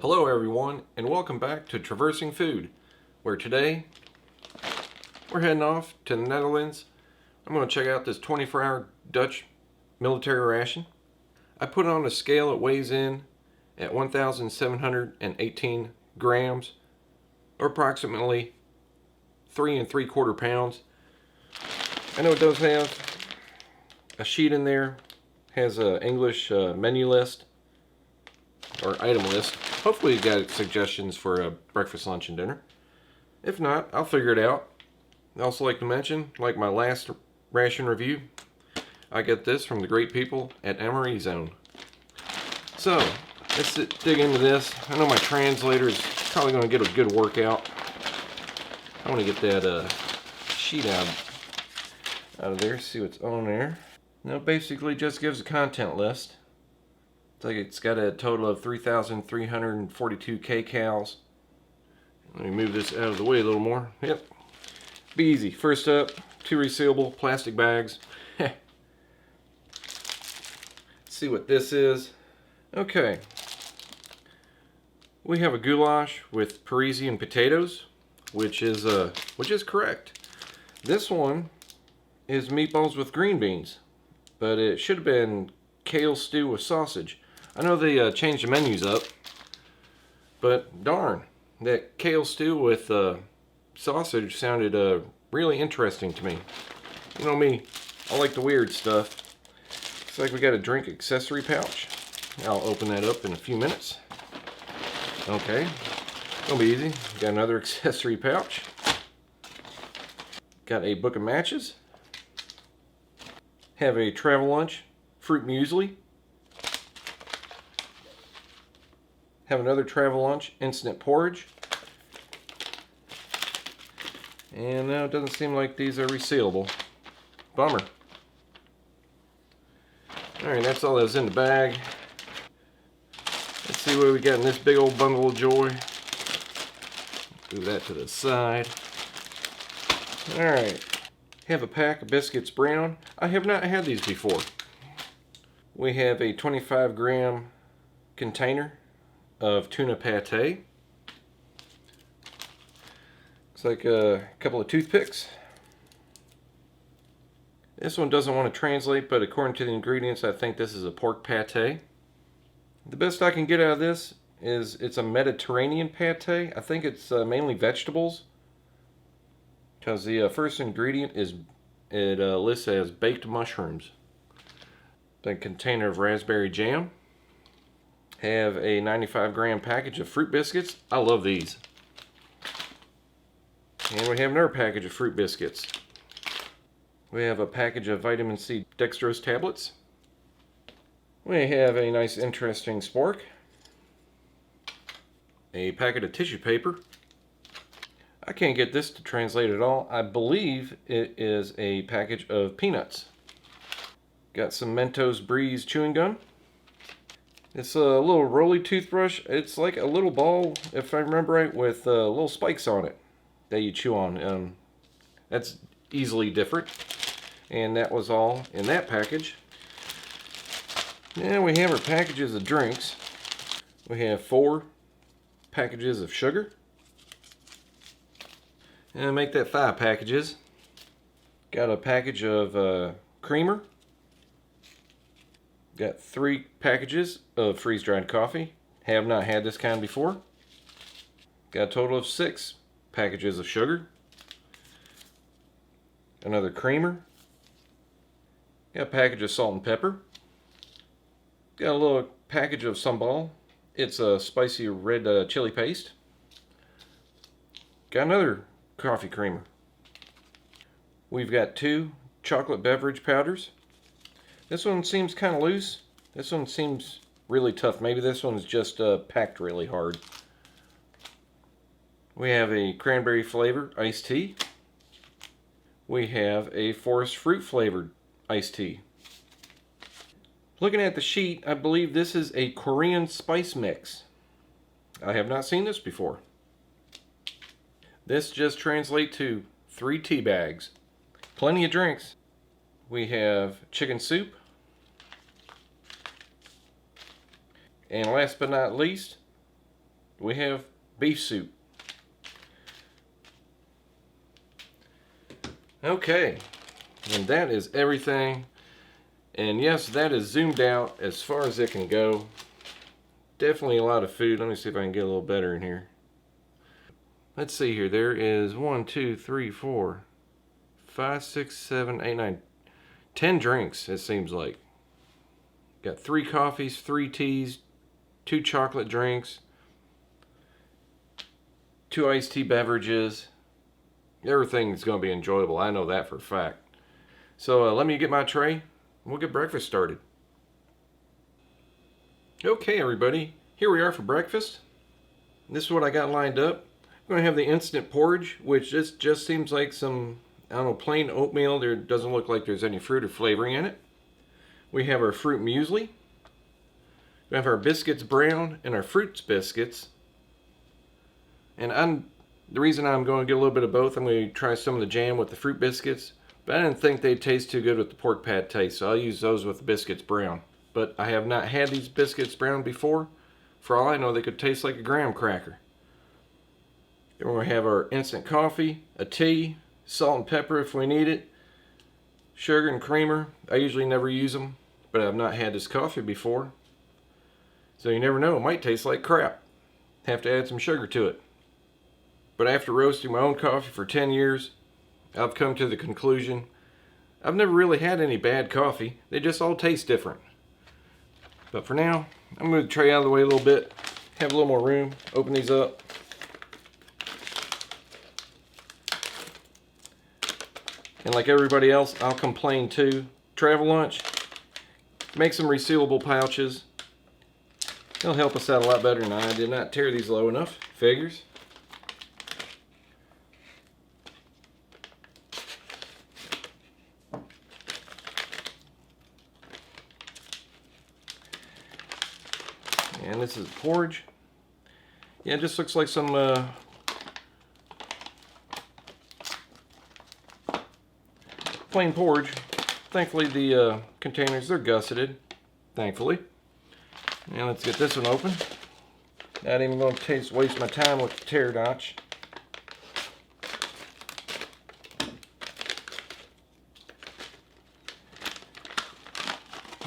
Hello everyone, and welcome back to Traversing Food, where today we're heading off to the Netherlands. I'm going to check out this 24-hour Dutch military ration. I put it on a scale. It weighs in at 1,718 grams, or approximately 3 3/4 pounds. I know it does have a sheet in there, has an English menu list, or item list. Hopefully you got suggestions for breakfast, lunch, and dinner. If not, I'll figure it out. I'd also like to mention, like my last ration review, I get this from the great people at Emery Zone. So, let's dig into this. I know my translator is probably going to get a good workout. I want to get that sheet out of there, see what's on there. Now, it basically just gives a content list. It's like it's got a total of 3,342 kcals. Let me move this out of the way a little more. Yep. Be easy. First up, 2 resealable plastic bags. Let's see what this is. Okay. We have a goulash with Parisian potatoes, which is correct. This one is meatballs with green beans, but it should have been kale stew with sausage. I know they changed the menus up, but darn, that kale stew with sausage sounded really interesting to me. You know me, I like the weird stuff. Looks like we got a drink accessory pouch. I'll open that up in a few minutes. Okay, gonna be easy. Got another accessory pouch. Got a book of matches. Have a travel lunch, fruit muesli. Have another travel lunch, instant porridge. And now it doesn't seem like these are resealable. Bummer. Alright, that's all that's in the bag. Let's see what we got in this big old bundle of joy. Move that to the side. Alright. Have a pack of biscuits brown. I have not had these before. We have a 25-gram container of tuna pate. Looks like a couple of toothpicks. This one doesn't want to translate, but according to the ingredients, I think this is a pork pate. The best I can get out of this is it's a Mediterranean pate. I think it's mainly vegetables, because the first ingredient is lists as baked mushrooms. The container of raspberry jam. Have a 95-gram package of fruit biscuits. I love these. And we have another package of fruit biscuits. We have a package of vitamin C dextrose tablets. We have a nice interesting spork. A packet of tissue paper. I can't get this to translate at all. I believe it is a package of peanuts. Got some Mentos Breeze chewing gum. It's a little rolly toothbrush. It's like a little ball, if I remember right, with little spikes on it that you chew on. That's easily different. And that was all in that package. And we have our packages of drinks. We have 4 packages of sugar. And make that 5 packages. Got a package of creamer. Got 3 packages of freeze-dried coffee. Have not had this kind before. Got a total of 6 packages of sugar. Another creamer. Got a package of salt and pepper. Got a little package of sambal. It's a spicy red chili paste. Got another coffee creamer. We've got 2 chocolate beverage powders. This one seems kind of loose. This one seems really tough. Maybe this one's just packed really hard. We have a cranberry flavored iced tea. We have a forest fruit flavored iced tea. Looking at the sheet, I believe this is a Korean spice mix. I have not seen this before. This just translates to 3 tea bags. Plenty of drinks. We have chicken soup. And last but not least, we have beef soup. Okay, and that is everything. And yes, that is zoomed out as far as it can go. Definitely a lot of food. Let me see if I can get a little better in here. Let's see here. There is 1, 2, 3, 4, 5, 6, 7, 8, 9, 10 drinks, it seems like. Got 3 coffees, 3 teas, 2 chocolate drinks, 2 iced tea beverages. Everything's going to be enjoyable. I know that for a fact. So let me get my tray and we'll get breakfast started. Okay, everybody. Here we are for breakfast. This is what I got lined up. I'm going to have the instant porridge, which just seems like some, I don't know, plain oatmeal. There doesn't look like there's any fruit or flavoring in it. We have our fruit muesli. We have our biscuits brown and our fruits biscuits. And the reason I'm going to get a little bit of both, I'm going to try some of the jam with the fruit biscuits. But I didn't think they'd taste too good with the pork pate, so I'll use those with the biscuits brown. But I have not had these biscuits brown before. For all I know, they could taste like a graham cracker. Then we're going to have our instant coffee, a tea, salt and pepper if we need it, sugar and creamer. I usually never use them, but I've not had this coffee before. So you never know, it might taste like crap. Have to add some sugar to it. But after roasting my own coffee for 10 years, I've come to the conclusion I've never really had any bad coffee. They just all taste different. But for now, I'm going to move the tray out of the way a little bit, have a little more room, open these up. And like everybody else, I'll complain too. Travel lunch, make some resealable pouches. It'll help us out a lot better than I did not tear these low enough. Figures. And this is porridge. Yeah, it just looks like some plain porridge. Thankfully the containers, they're gusseted. Thankfully. And let's get this one open. Not even going to waste my time with the tear notch.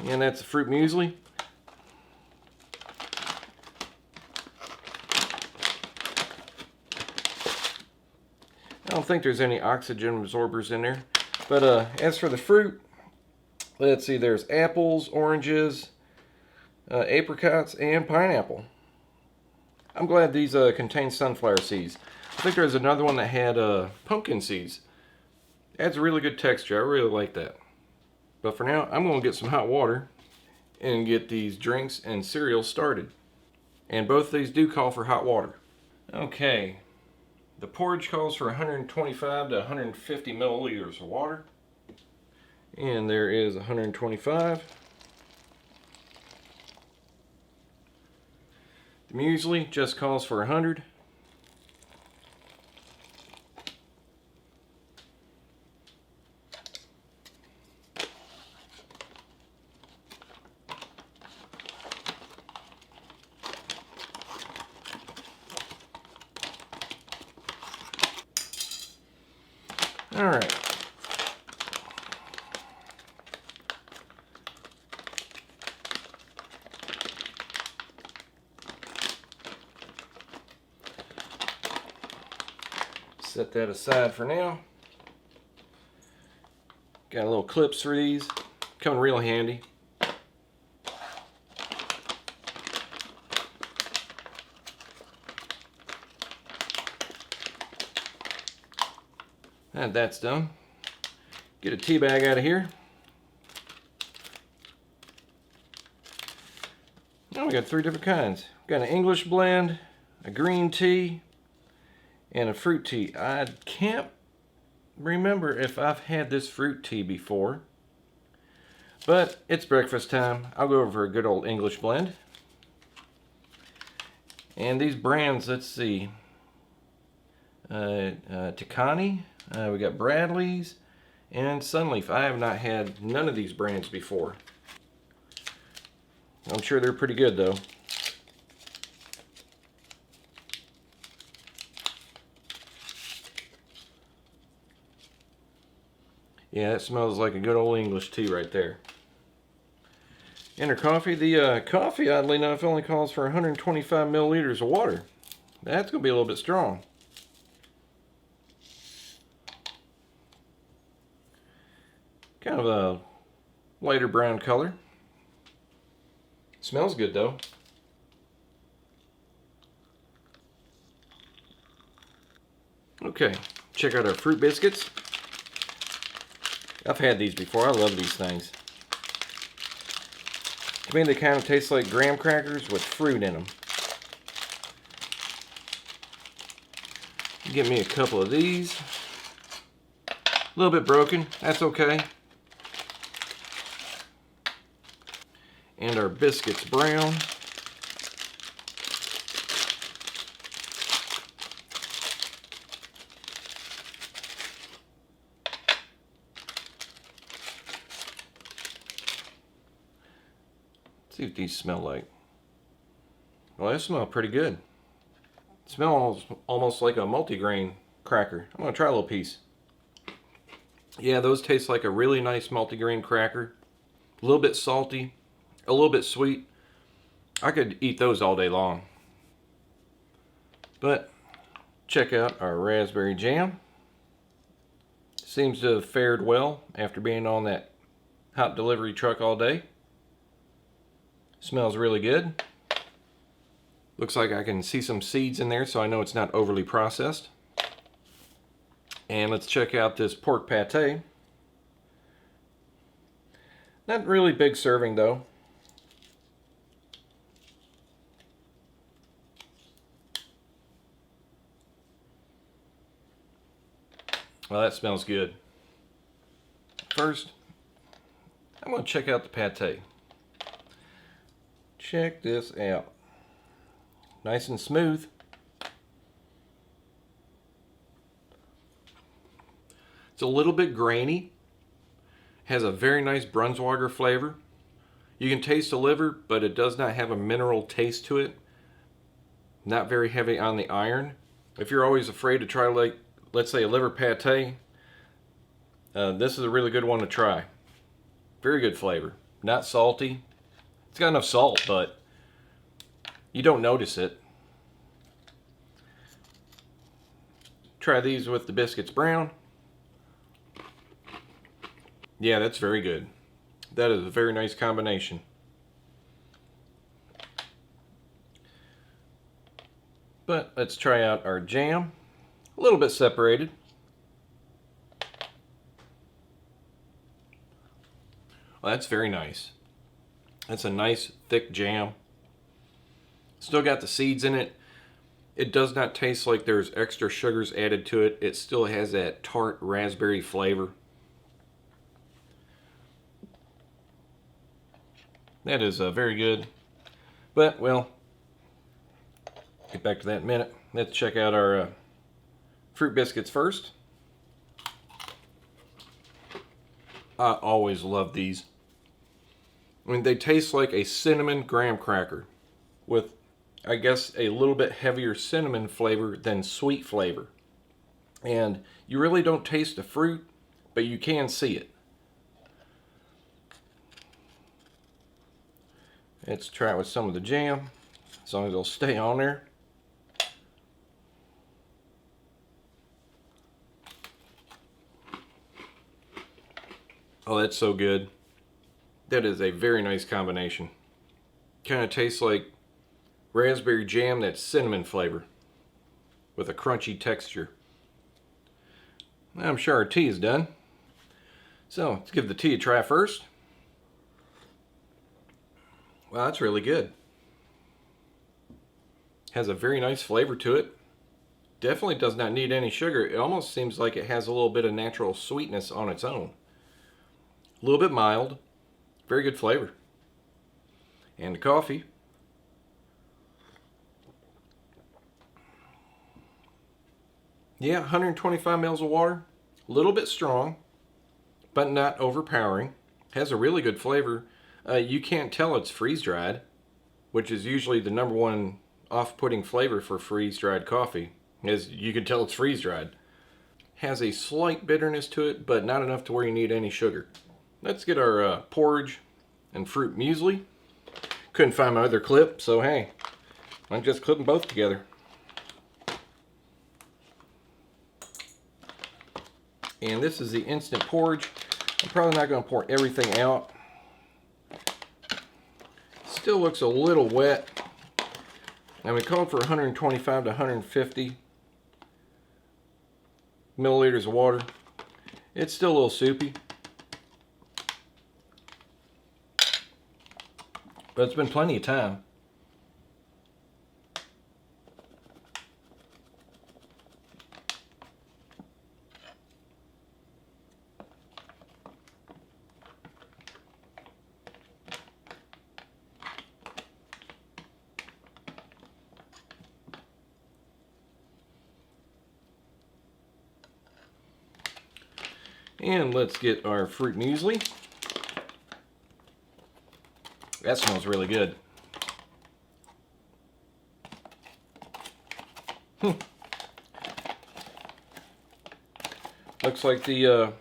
And that's the fruit muesli. I don't think there's any oxygen absorbers in there. But as for the fruit, let's see, there's apples, oranges, apricots, and pineapple. I'm glad these contain sunflower seeds. I think there's another one that had pumpkin seeds. Adds a really good texture. I really like that. But for now, I'm going to get some hot water and get these drinks and cereals started. And both of these do call for hot water. Okay. The porridge calls for 125 to 150 milliliters of water. And there is 125. The muesli just calls for 100. All right. Set that aside for now. Got a little clips for these. Come real handy. And that's done. Get a tea bag out of here. Now we got 3 different kinds. Got an English blend, a green tea, and a fruit tea. I can't remember if I've had this fruit tea before, but it's breakfast time. I'll go over for a good old English blend. And these brands, let's see. Takani. We got Bradley's and Sunleaf. I have not had none of these brands before. I'm sure they're pretty good though. Yeah, that smells like a good old English tea right there. And our coffee. The coffee, oddly enough, only calls for 125 milliliters of water. That's going to be a little bit strong. Kind of a lighter brown color. Smells good though. Okay, check out our fruit biscuits. I've had these before. I love these things. To me, they kind of taste like graham crackers with fruit in them. Get me a couple of these. A little bit broken. That's okay. And our biscuits brown. Let's see what these smell like. Well, they smell pretty good. It smells almost like a multigrain cracker. I'm gonna try a little piece. Yeah, those taste like a really nice multigrain cracker. A little bit salty, a little bit sweet. I could eat those all day long. But check out our raspberry jam. Seems to have fared well after being on that hot delivery truck all day. Smells really good. Looks like I can see some seeds in there, so I know it's not overly processed. And let's check out this pork pate. Not really big serving though. Well, that smells good. First, I'm going to check out the pate. Check this out. Nice and smooth. It's a little bit grainy. Has a very nice Brunswiger flavor. You can taste the liver, but it does not have a mineral taste to it. Not very heavy on the iron. If you're always afraid to try, like, let's say a liver pate, this is a really good one to try. Very good flavor. Not salty. It's got enough salt, but you don't notice it. Try these with the biscuits brown. Yeah, that's very good. That is a very nice combination. But let's try out our jam. A little bit separated. Well, that's very nice. That's a nice thick jam. Still got the seeds in it. It does not taste like there's extra sugars added to it. It still has that tart raspberry flavor. That is very good. But, well, get back to that in a minute. Let's check out our fruit biscuits first. I always love these. I mean, they taste like a cinnamon graham cracker with, I guess, a little bit heavier cinnamon flavor than sweet flavor. And you really don't taste the fruit, but you can see it. Let's try it with some of the jam, as long as it'll stay on there. Oh, that's so good. That is a very nice combination. Kind of tastes like raspberry jam that's cinnamon flavor with a crunchy texture. I'm sure our tea is done. So let's give the tea a try first. Wow, that's really good. Has a very nice flavor to it. Definitely does not need any sugar. It almost seems like it has a little bit of natural sweetness on its own. A little bit mild. Very good flavor. And the coffee. Yeah, 125 mils of water. A little bit strong, but not overpowering. Has a really good flavor. You can't tell it's freeze-dried, which is usually the number one off-putting flavor for freeze-dried coffee, is you can tell it's freeze-dried. has a slight bitterness to it, but not enough to where you need any sugar. Let's get our porridge and fruit muesli. Couldn't find my other clip, so hey, I'm just clipping both together. And this is the instant porridge. I'm probably not going to pour everything out. Still looks a little wet. And we called for 125 to 150 milliliters of water. It's still a little soupy, but it's been plenty of time. And let's get our fruit muesli. That smells really good. Looks like the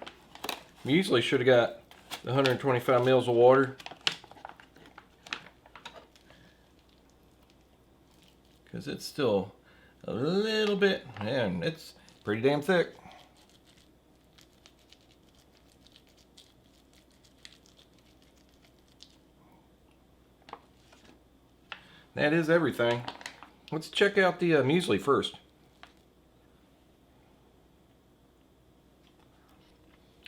muesli should have got 125 mils of water, because it's still a little bit, and it's pretty damn thick. That is everything. Let's check out the muesli first.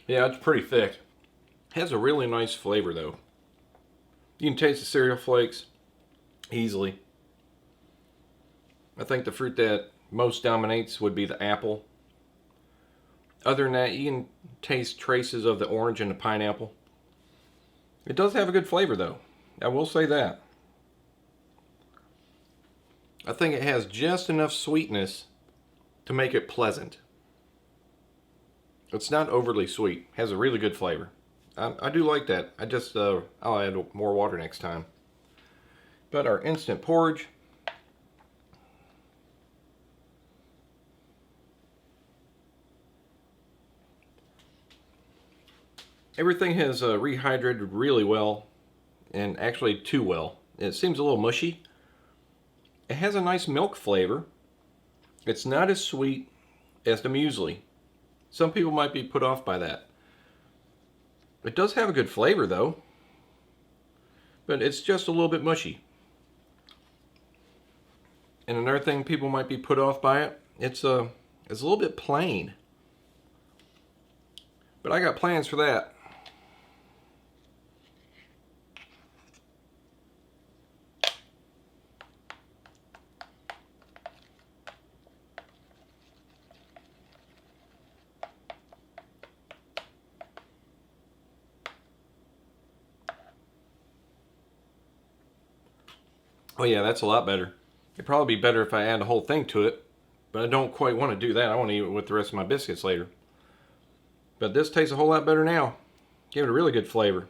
Yeah, it's pretty thick. Has a really nice flavor though. You can taste the cereal flakes easily. I think the fruit that most dominates would be the apple. Other than that, you can taste traces of the orange and the pineapple. It does have a good flavor though. I will say that. I think it has just enough sweetness to make it pleasant. It's not overly sweet. Has a really good flavor. I do like that. I'll add more water next time. But our instant porridge. Everything has rehydrated really well, and actually too well. It seems a little mushy. It has a nice milk flavor. It's not as sweet as the muesli. Some people might be put off by that. It does have a good flavor though, but it's just a little bit mushy. And another thing people might be put off by it, it's a little bit plain. But I got plans for that. Oh yeah, that's a lot better. It'd probably be better if I add the whole thing to it, but I don't quite want to do that. I want to eat it with the rest of my biscuits later. But this tastes a whole lot better now. Give it a really good flavor.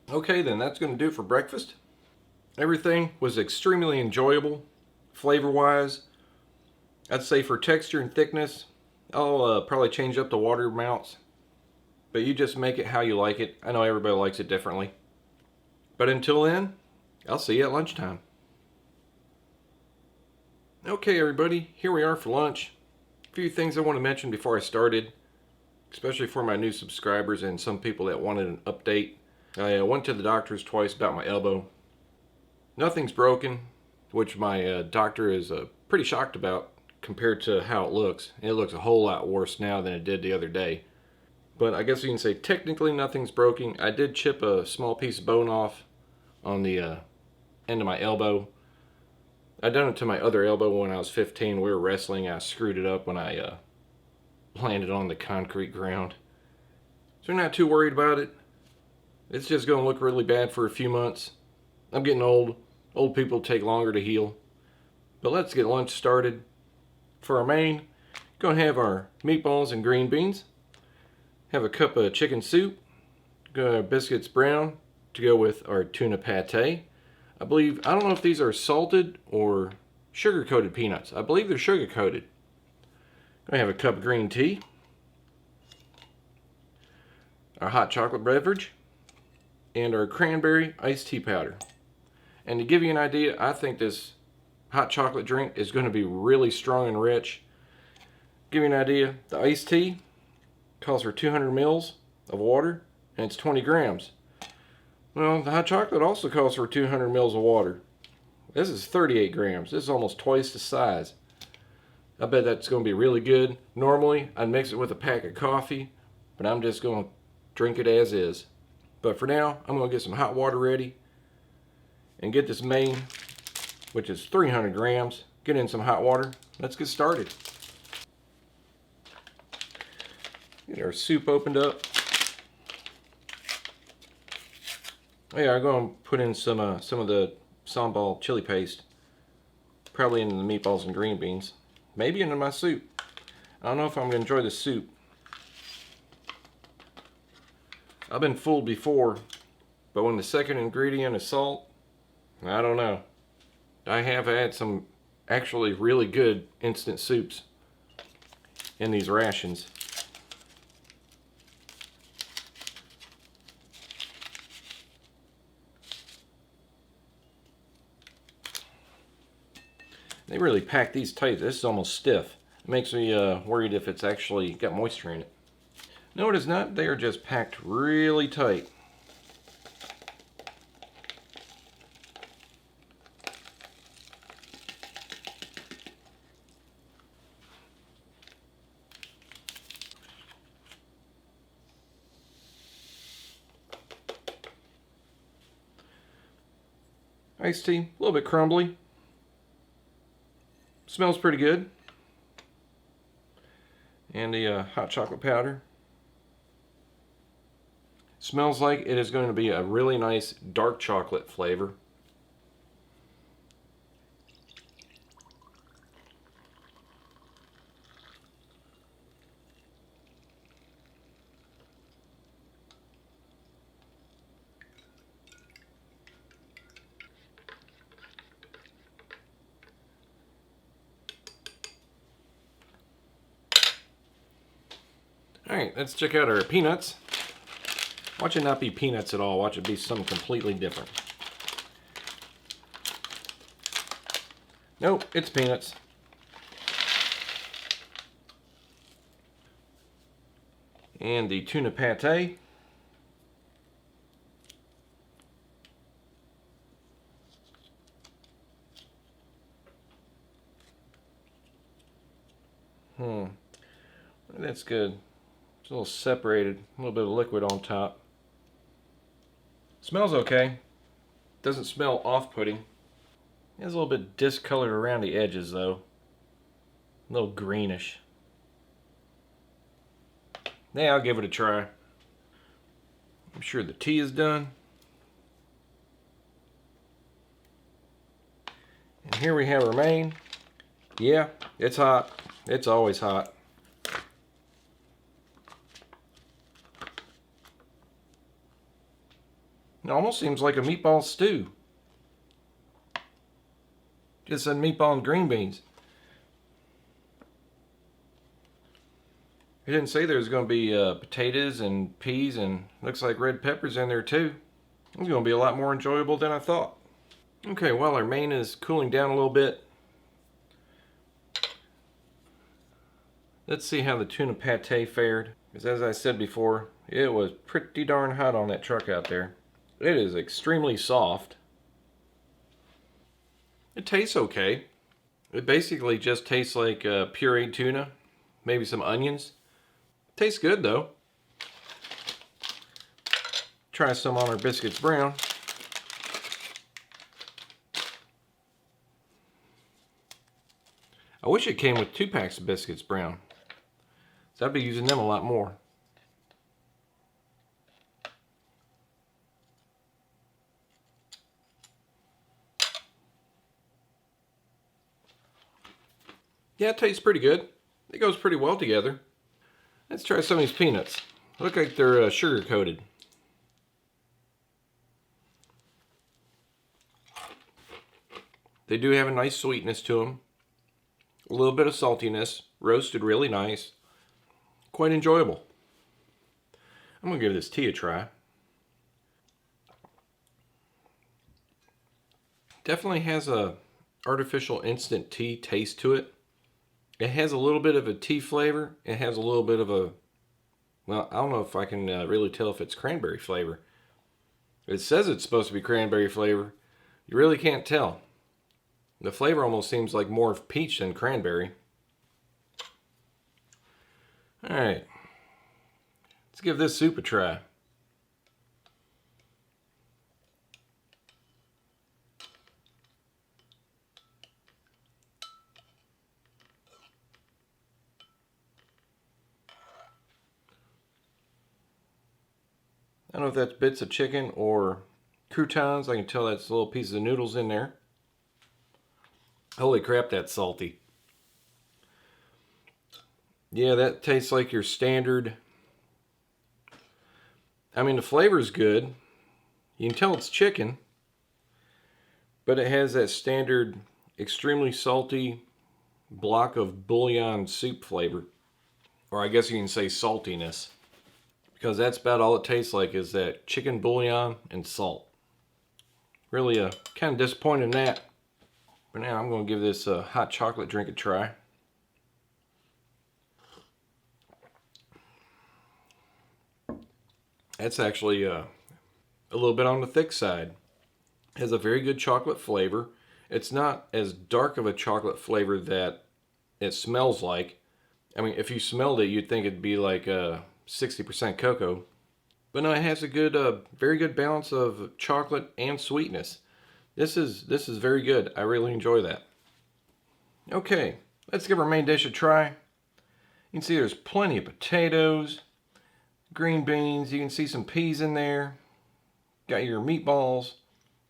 Okay then, that's going to do it for breakfast. Everything was extremely enjoyable, flavor-wise. I'd say for texture and thickness, I'll probably change up the water amounts. But you just make it how you like it. I know everybody likes it differently. But until then, I'll see you at lunchtime. Okay everybody, here we are for lunch. A few things I want to mention before I started, especially for my new subscribers and some people that wanted an update. I went to the doctors twice about my elbow. Nothing's broken, which my doctor is pretty shocked about compared to how it looks. It looks a whole lot worse now than it did the other day. But I guess you can say technically nothing's broken. I did chip a small piece of bone off on the end of my elbow. I done it to my other elbow when I was 15. We were wrestling. I screwed it up when I landed on the concrete ground. So I'm not too worried about it. It's just going to look really bad for a few months. I'm getting old. Old people take longer to heal. But let's get lunch started. For our main, going to have our meatballs and green beans. Have a cup of chicken soup. Got our biscuits brown to go with our tuna pate. I don't know if these are salted or sugar-coated peanuts. I believe they're sugar-coated. I have a cup of green tea, our hot chocolate beverage, and our cranberry iced tea powder. And to give you an idea, I think this hot chocolate drink is going to be really strong and rich. Give you an idea, the iced tea calls for 200 mils of water, and it's 20 grams. Well, the hot chocolate also calls for 200 mils of water. This is 38 grams. This is almost twice the size. I bet that's going to be really good. Normally, I'd mix it with a pack of coffee, but I'm just going to drink it as is. But for now, I'm going to get some hot water ready and get this main, which is 300 grams, get in some hot water. Let's get started. Get our soup opened up. Oh yeah, I'm going to put in some of the sambal chili paste, probably into the meatballs and green beans, maybe into my soup. I don't know if I'm going to enjoy the soup. I've been fooled before, but when the second ingredient is salt, I don't know. I have had some actually really good instant soups in these rations. They really pack these tight. This is almost stiff. It makes me worried if it's actually got moisture in it. No, it is not. They are just packed really tight. Iced tea, a little bit crumbly. Smells pretty good. And the hot chocolate powder. Smells like it is going to be a really nice dark chocolate flavor. Alright, let's check out our peanuts. Watch it not be peanuts at all. Watch it be something completely different. Nope, it's peanuts. And the tuna pate. That's good. It's a little separated, a little bit of liquid on top. Smells okay. Doesn't smell off-putting. It's a little bit discolored around the edges though. A little greenish. Yeah, I'll give it a try. I'm sure the tea is done. And here we have our main. Yeah, it's hot. It's always hot. It almost seems like a meatball stew. Just said meatball and green beans. It didn't say there was going to be potatoes and peas and looks like red peppers in there too. It's going to be a lot more enjoyable than I thought. Okay, while our main is cooling down a little bit, let's see how the tuna pate fared. Because as I said before, it was pretty darn hot on that truck out there. It is extremely soft. It tastes okay. It basically just tastes like pureed tuna, maybe some onions. Tastes good though. Try some on our biscuits brown. I wish it came with 2 packs of biscuits brown. So I'd be using them a lot more. Yeah, it tastes pretty good. It goes pretty well together. Let's try some of these peanuts. Look like they're sugar coated. They do have a nice sweetness to them. A little bit of saltiness. Roasted really nice. Quite enjoyable. I'm going to give this tea a try. Definitely has a artificial instant tea taste to it. It has a little bit of a tea flavor. It has a little bit of a, well, I don't know if I can really tell if it's cranberry flavor. It says it's supposed to be cranberry flavor. You really can't tell. The flavor almost seems like more of peach than cranberry. Alright. Let's give this soup a try. I don't know if that's bits of chicken or croutons. I can tell that's little pieces of noodles in there. Holy crap, that's salty. Yeah, that tastes like your standard. I mean, the flavor's good. You can tell it's chicken. But it has that standard, extremely salty block of bouillon soup flavor. Or I guess you can say saltiness. Because that's about all it tastes like is that chicken bouillon and salt. Really kind of disappointed in that. But now I'm going to give this hot chocolate drink a try. That's actually a little bit on the thick side. It has a very good chocolate flavor. It's not as dark of a chocolate flavor that it smells like. I mean, if you smelled it, you'd think it'd be like 60% cocoa. But no, it has a good, very good balance of chocolate and sweetness. This is very good. I really enjoy that. Okay, let's give our main dish a try. You can see there's plenty of potatoes, green beans. You can see some peas in there. Got your meatballs.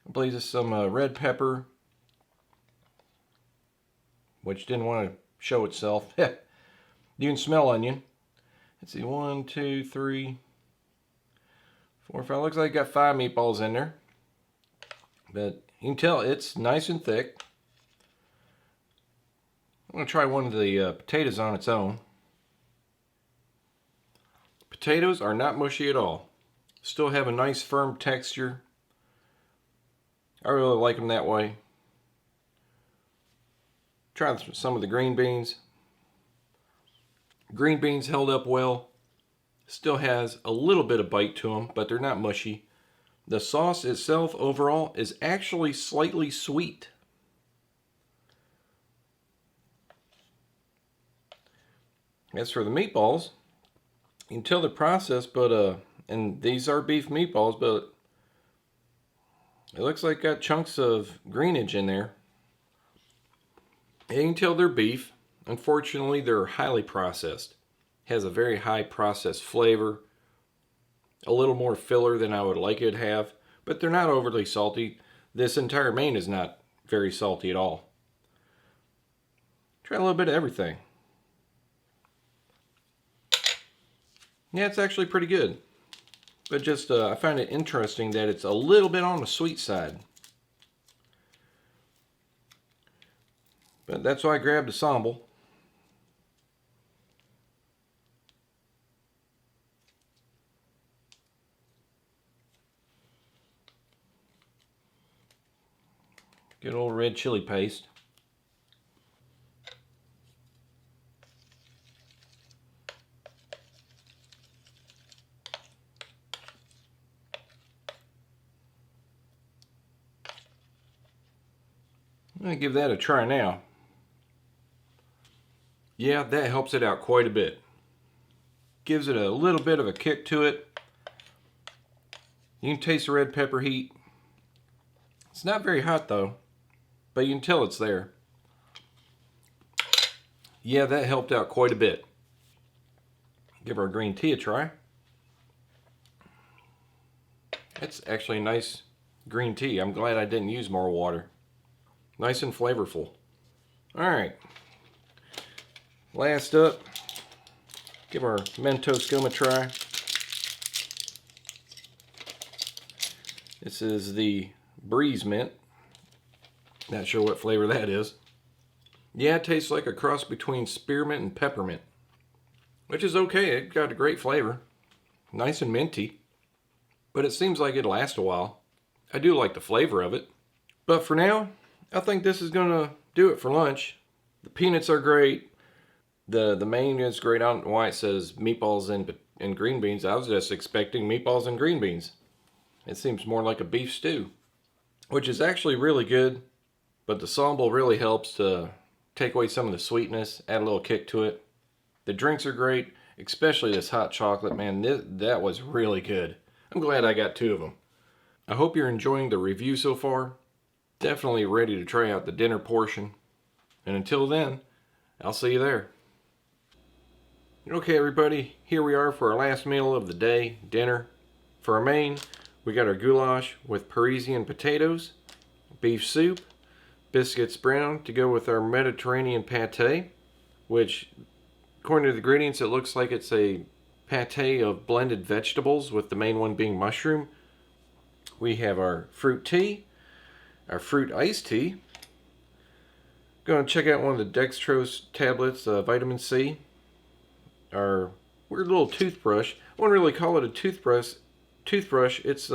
I believe there's some red pepper, which didn't want to show itself. You can smell onion. Let's see, 1, 2, 3, 4, 5. Looks like I got 5 meatballs in there. But you can tell it's nice and thick. I'm going to try one of the potatoes on its own. Potatoes are not mushy at all. Still have a nice firm texture. I really like them that way. Try some of the green beans. Green beans held up well. Still has a little bit of bite to them, but they're not mushy. The sauce itself overall is actually slightly sweet. As for the meatballs, you can tell the process, but and these are beef meatballs, but it looks like got chunks of greenage in there. You can tell they're beef. Unfortunately, they're highly processed. Has a very high processed flavor. A little more filler than I would like it to have, but they're not overly salty. This entire main is not very salty at all. Try a little bit of everything. Yeah, it's actually pretty good. But just, I find it interesting that it's a little bit on the sweet side. But that's why I grabbed a sambal. Good old red chili paste. I'm going to give that a try now. Yeah, that helps it out quite a bit. Gives it a little bit of a kick to it. You can taste the red pepper heat. It's not very hot though, but you can tell it's there. Yeah, that helped out quite a bit. Give our green tea a try. It's actually a nice green tea. I'm glad I didn't use more water. Nice and flavorful. Alright. Last up, give our Mentos gum a try. This is the Breeze Mint. Not sure what flavor that is. Yeah, it tastes like a cross between spearmint and peppermint, which is okay. It got a great flavor. Nice and minty, but it seems like it'll last a while. I do like the flavor of it. But for now, I think this is gonna do it for lunch. The peanuts are great. The main is great. I don't know why it says meatballs and green beans. I was just expecting meatballs and green beans. It seems more like a beef stew, which is actually really good. But the sambal really helps to take away some of the sweetness, add a little kick to it. The drinks are great, especially this hot chocolate. Man, that was really good. I'm glad I got 2 of them. I hope you're enjoying the review so far. Definitely ready to try out the dinner portion. And until then, I'll see you there. Okay, everybody, here we are for our last meal of the day, dinner. For our main, we got our goulash with Parisian potatoes, beef soup, biscuits brown to go with our Mediterranean pate, which, according to the ingredients, it looks like it's a pate of blended vegetables, with the main one being mushroom. We have our fruit tea, our fruit iced tea. Going to check out one of the dextrose tablets, vitamin C. Our weird little toothbrush. I wouldn't really call it a toothbrush. It's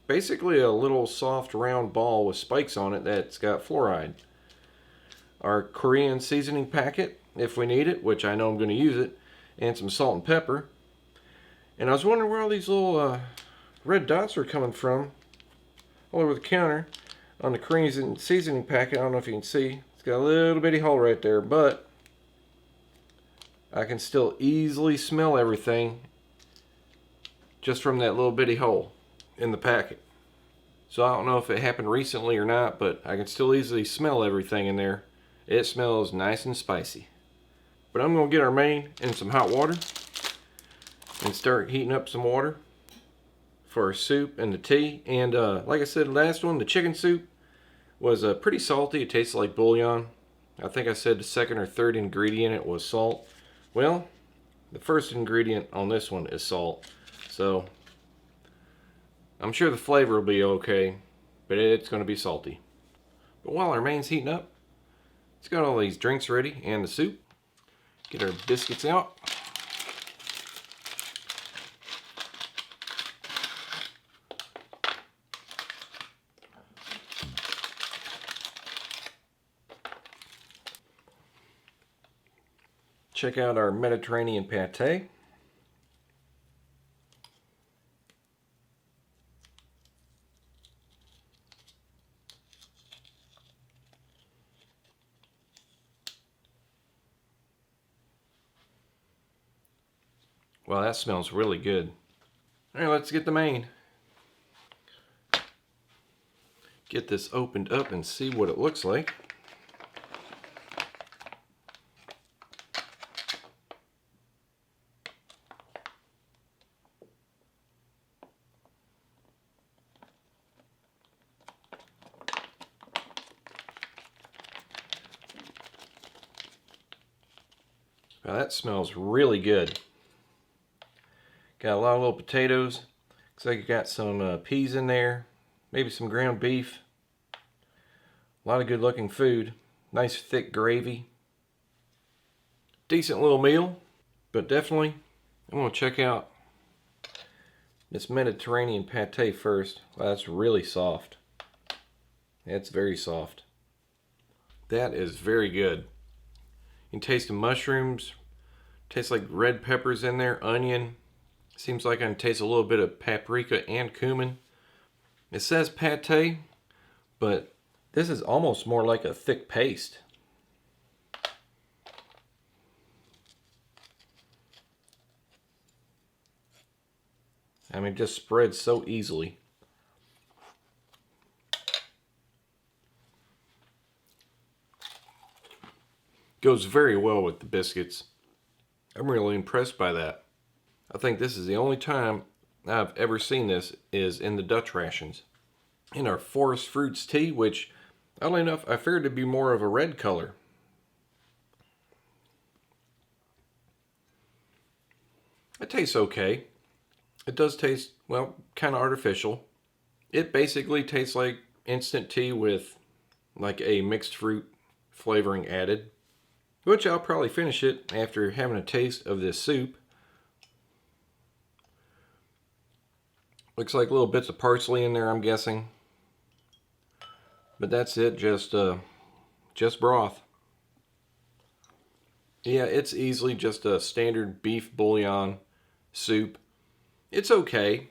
basically a little soft round ball with spikes on it that's got fluoride. Our Korean seasoning packet, if we need it, which I know I'm going to use it, and some salt and pepper. And I was wondering where all these little red dots are coming from all over the counter on the Korean seasoning packet. I don't know if you can see. It's got a little bitty hole right there, but I can still easily smell everything just from that little bitty hole in the packet. So I don't know if it happened recently or not, but I can still easily smell everything in there. It smells nice and spicy. But I'm going to get our main in some hot water and start heating up some water for our soup and the tea. And like I said, last one, the chicken soup was pretty salty. It tasted like bouillon. I think I said the second or third ingredient it was salt. Well, the first ingredient on this one is salt. So I'm sure the flavor will be okay, but it's going to be salty. But while our main's heating up, it's got all these drinks ready and the soup. Get our biscuits out. Check out our Mediterranean pate. Wow, that smells really good. All right, let's get the main. Get this opened up and see what it looks like. Now that smells really good. Got a lot of little potatoes. Looks like you got some peas in there. Maybe some ground beef. A lot of good looking food. Nice thick gravy. Decent little meal. But definitely, I'm going to check out this Mediterranean pate first. Wow, that's really soft. It's very soft. That is very good. You can taste the mushrooms. Tastes like red peppers in there, onion. Seems like I can taste a little bit of paprika and cumin. It says pate, but this is almost more like a thick paste. I mean, it just spreads so easily. Goes very well with the biscuits. I'm really impressed by that. I think this is the only time I've ever seen this is in the Dutch rations. In our forest fruits tea, which, oddly enough, I figured to be more of a red color. It tastes okay. It does taste, well, kind of artificial. It basically tastes like instant tea with like a mixed fruit flavoring added, which I'll probably finish it after having a taste of this soup. Looks like little bits of parsley in there, I'm guessing. But that's it, just broth. Yeah, it's easily just a standard beef bouillon soup. It's okay.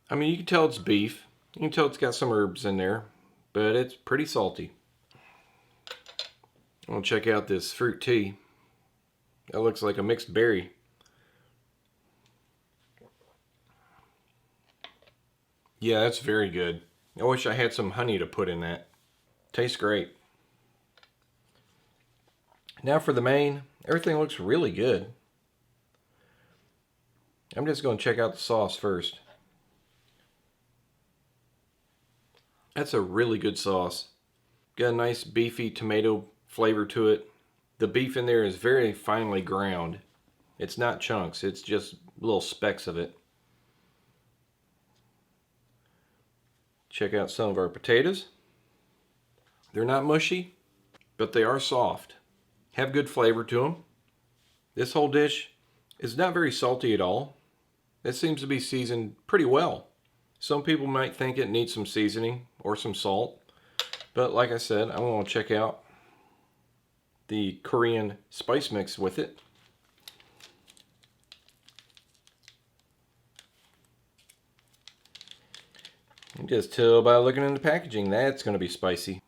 I mean, you can tell it's beef. You can tell it's got some herbs in there, but it's pretty salty. I'll check out this fruit tea. That looks like a mixed berry. Yeah, that's very good. I wish I had some honey to put in that. Tastes great. Now for the main. Everything looks really good. I'm just going to check out the sauce first. That's a really good sauce. Got a nice beefy tomato flavor to it. The beef in there is very finely ground. It's not chunks, it's just little specks of it. Check out some of our potatoes. They're not mushy, but they are soft. Have good flavor to them. This whole dish is not very salty at all. It seems to be seasoned pretty well. Some people might think it needs some seasoning or some salt, but like I said, I'm going to check out the Korean spice mix with it. You can just tell by looking in the packaging that's going to be spicy.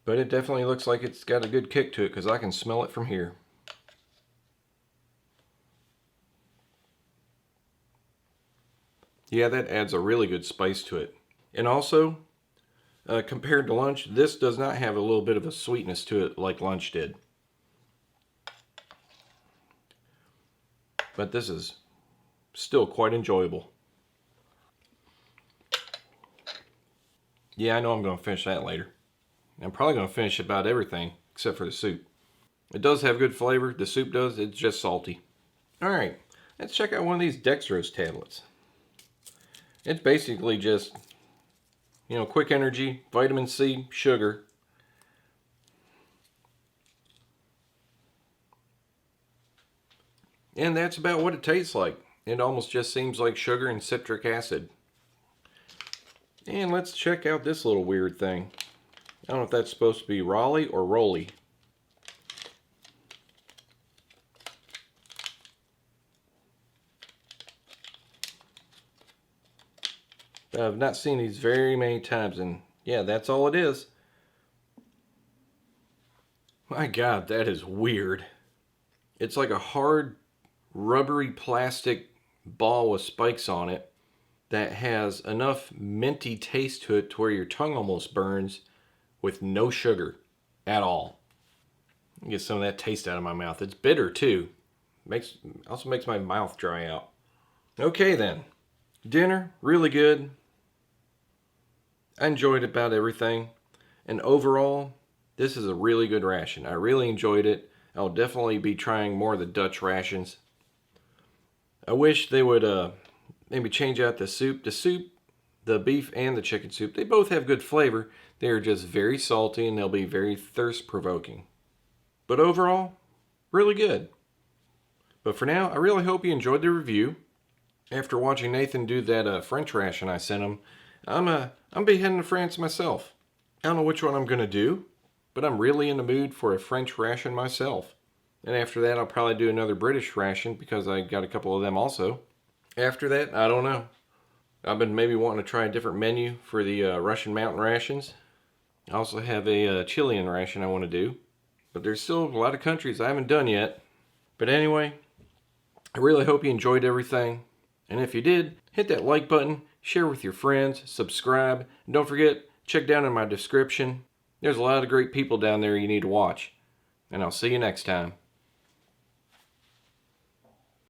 But it definitely looks like it's got a good kick to it because I can smell it from here. Yeah, that adds a really good spice to it. And also, compared to lunch, this does not have a little bit of a sweetness to it like lunch did. But this is still quite enjoyable. Yeah, I know I'm going to finish that later. I'm probably going to finish about everything except for the soup. It does have good flavor. The soup does. It's just salty. Alright, let's check out one of these dextrose tablets. It's basically just, quick energy, vitamin C, sugar. And that's about what it tastes like. It almost just seems like sugar and citric acid. And let's check out this little weird thing. I don't know if that's supposed to be Raleigh or Rolly. I've not seen these very many times, and yeah, that's all it is. My God, that is weird. It's like a hard, rubbery plastic ball with spikes on it that has enough minty taste to it to where your tongue almost burns, with no sugar at all. Get some of that taste out of my mouth. It's bitter too. Also makes my mouth dry out. Okay then. Dinner, really good. I enjoyed about everything. And overall, this is a really good ration. I really enjoyed it. I'll definitely be trying more of the Dutch rations. I wish they would maybe change out the soup. The beef and the chicken soup, they both have good flavor. They are just very salty and they'll be very thirst-provoking. But overall, really good. But for now, I really hope you enjoyed the review. After watching Nathan do that French ration I sent him, I'm be heading to France myself. I don't know which one I'm going to do, but I'm really in the mood for a French ration myself. And after that, I'll probably do another British ration because I got a couple of them also. After that, I don't know. I've been maybe wanting to try a different menu for the Russian mountain rations. I also have a Chilean ration I want to do. But there's still a lot of countries I haven't done yet. But anyway, I really hope you enjoyed everything. And if you did, hit that like button, share with your friends, subscribe, and don't forget, check down in my description. There's a lot of great people down there you need to watch. And I'll see you next time.